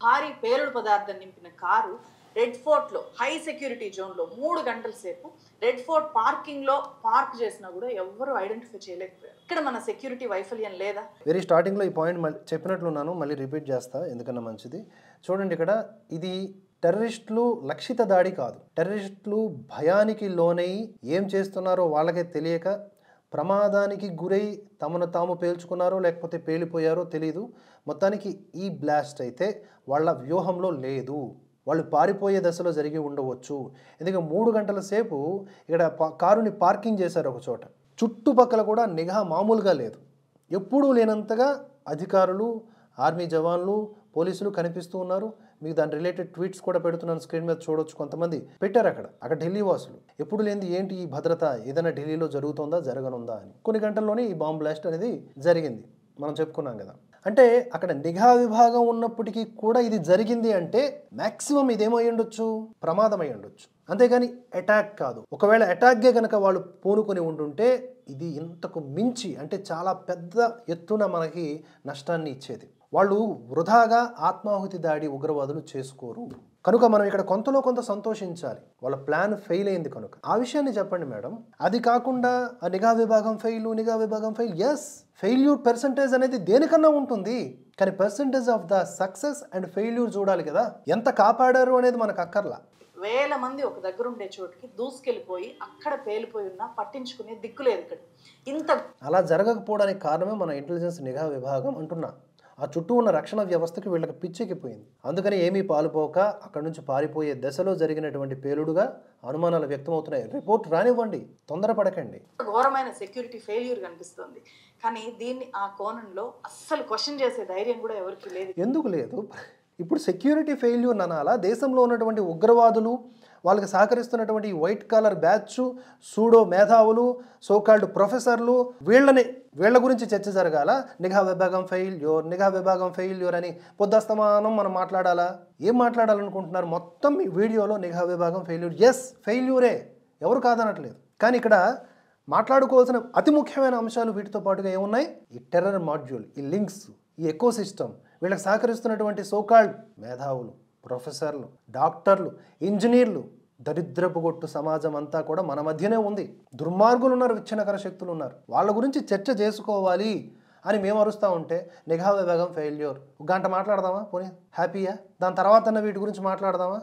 భారీ పేలుడు పదార్థం నింపిన కారు రెడ్ ఫోర్ట్లో హై సెక్యూరిటీ జోన్లో 3 గంటల సేపు రెడ్ ఫోర్ట్ పార్కింగ్లో పార్క్ చేసినా కూడా ఎవ్వరూ ఐడెంటిఫై చేయలేకపోయారు. ఇక్కడ మన సెక్యూరిటీ వైఫల్యం లేదా? వెరీ స్టార్టింగ్లో ఈ పాయింట్ చెప్పినట్లున్నాను, మళ్ళీ రిపీట్ చేస్తా ఎందుకన్నా మంచిది. చూడండి, ఇక్కడ ఇది టెర్రరిస్టులు లక్షిత దాడి కాదు. టెర్రరిస్టులు భయానికి లోనై ఏం చేస్తున్నారో వాళ్ళకే తెలియక ప్రమాదానికి గురై తమను తాము పేల్చుకున్నారో లేకపోతే పేలిపోయారో తెలీదు. మొత్తానికి ఈ బ్లాస్ట్ అయితే వాళ్ళ వ్యూహంలో లేదు, వాళ్ళు పారిపోయే దశలో జరిగి ఉండవచ్చు. ఎందుకంటే 3 గంటల సేపు ఇక్కడ కారుని పార్కింగ్ చేశారు ఒక చోట. చుట్టుపక్కల కూడా నిఘా మామూలుగా లేదు. ఎప్పుడూ లేనంతగా అధికారులు, ఆర్మీ జవాన్లు, పోలీసులు కనిపిస్తూ ఉన్నారు. మీకు దాని రిలేటెడ్ ట్వీట్స్ కూడా పెడుతున్నాను, స్క్రీన్ మీద చూడొచ్చు. కొంతమంది పెట్టారు అక్కడ ఢిల్లీ వాసులు. ఎప్పుడు లేనిది ఏంటి ఈ భద్రత, ఏదైనా ఢిల్లీలో జరుగుతుందా జరగనుందా అని. కొన్ని గంటల్లోనే ఈ బాంబ్ బ్లాస్ట్ అనేది జరిగింది, మనం చెప్పుకున్నాం కదా. అంటే అక్కడ నిఘా విభాగం ఉన్నప్పటికీ కూడా ఇది జరిగింది అంటే మ్యాక్సిమం ఇదేమై ఉండొచ్చు, ప్రమాదం అయి ఉండొచ్చు, అంతేగాని అటాక్ కాదు. ఒకవేళ అటాక్గే కనుక వాళ్ళు పూనుకొని ఉంటుంటే ఇది ఇంతకు మించి అంటే చాలా పెద్ద ఎత్తున మనకి నష్టాన్ని ఇచ్చేది. వాళ్ళు వృధాగా ఆత్మాహుతి దాడి ఉగ్రవాదులు చేసుకోరు కనుక మనం ఇక్కడ కొంతలో కొంత సంతోషించాలి. వాళ్ళ ప్లాన్ ఫెయిల్ అయింది కనుక. ఆ విషయాన్ని చెప్పండి మేడం. అది కాకుండా ఆ నిఘా విభాగం ఫెయిల్, ఎస్, ఫెయిల్యూర్ పర్సంటేజ్ అనేది దేనికన్నా ఉంటుంది, కానీ percentage of the success and failure చూడాలి కదా. ఎంత కాపాడారు అనేది మనకు అక్కర్లా. వేల మంది ఒక దగ్గర ఉండే చోటుకి దూసుకెళ్ళిపోయి అక్కడ పేలిపోయి ఉన్నా పట్టించుకునే దిక్కులేదు ఇక్కడ. ఇంత అలా జరగకపోవడానికి కారణమే మన ఇంటెలిజెన్స్ నిఘా విభాగం అంటున్నా. ఆ చుట్టూ ఉన్న రక్షణ వ్యవస్థకి వీళ్ళకి పిచ్చెక్కిపోయింది. అందుకని ఏమీ పాలుపోక అక్కడి నుంచి పారిపోయే దశలో జరిగినటువంటి పేలుడుగా అనుమానాలు వ్యక్తమవుతున్నాయి. రిపోర్ట్ రానివ్వండి, తొందరపడకండి. ఘోరమైన సెక్యూరిటీ ఫెయిల్యూర్ కనిపిస్తుంది, కానీ దీన్ని ఆ కోణంలో అస్సలు క్వశ్చన్ చేసే ధైర్యం కూడా ఎవరికి లేదు. ఎందుకు లేదు? ఇప్పుడు సెక్యూరిటీ ఫెయిల్యూర్ అనాలా? దేశంలో ఉన్నటువంటి ఉగ్రవాదులు, వాళ్ళకి సహకరిస్తున్నటువంటి వైట్ కాలర్ బ్యాచ్, సూడో మేధావులు, సోకాల్డ్ ప్రొఫెసర్లు, వీళ్ళ గురించి చర్చ జరగాల. నిఘా విభాగం ఫెయిల్యూర్ అని పొద్దస్తమానం మనం మాట్లాడాలా? ఏం మాట్లాడాలనుకుంటున్నారు? మొత్తం ఈ వీడియోలో నిఘా విభాగం ఫెయిల్యూర్, ఎస్ ఫెయిల్యూరే, ఎవరు కాదనట్లేదు. కానీ ఇక్కడ మాట్లాడుకోవాల్సిన అతి ముఖ్యమైన అంశాలు వీటితో పాటుగా ఏమున్నాయి? ఈ టెర్రర్ మాడ్యూల్, ఈ లింక్స్, ఈ ఎకోసిస్టమ్, వీళ్ళకి సహకరిస్తున్నటువంటి సోకాల్డ్ మేధావులు, ప్రొఫెసర్లు, డాక్టర్లు, ఇంజనీర్లు, దరిద్రపు గొట్టు సమాజం అంతా కూడా మన మధ్యనే ఉంది. దుర్మార్గులు ఉన్నారు, విచ్ఛిన్నకర శక్తులు ఉన్నారు. వాళ్ళ గురించి చర్చ చేసుకోవాలి అని మేము అరుస్తూ ఉంటే నిఘా విభాగం ఫెయిల్యూర్. 1 గంట మాట్లాడదామా? పోనీ హ్యాపీయా? దాని తర్వాత వీటి గురించి మాట్లాడదామా?